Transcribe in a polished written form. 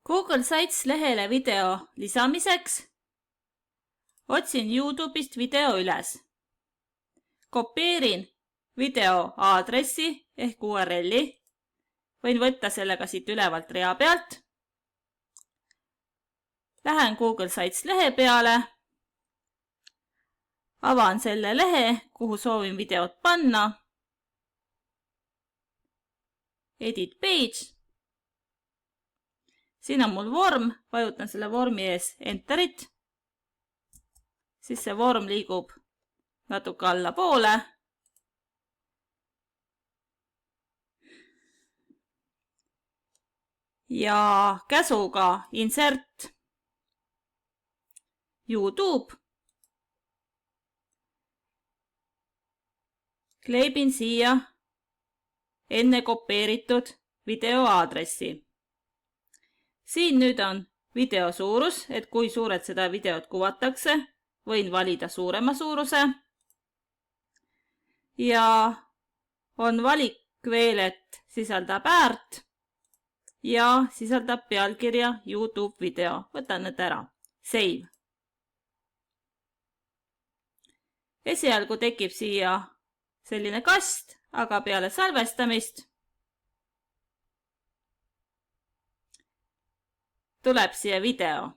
Google Sites lehele video lisamiseks otsin YouTube'ist video üles. Kopeerin video aadressi ehk URL-i. Võin võtta selle ka siit ülevalt rea pealt. Lähen Google Sites lehe peale. Avan selle lehe, kuhu soovin videot panna. Edit page. Siin on mul vorm, vajutan selle vormi ees Enterit. Siis see vorm liigub natuke allapoole. Ja käsuga Insert YouTube. Kleebin siia enne kopeeritud video aadressi. Siin nüüd on video suurus, et kui suured seda videot kuvatakse, võin valida suurema suuruse. Ja on valik veel, et sisaldab äärt ja sisaldab pealkirja YouTube video. Võtan need ära. Save. Esialgu tekib siia selline kast, aga peale salvestamist tuleb siia video.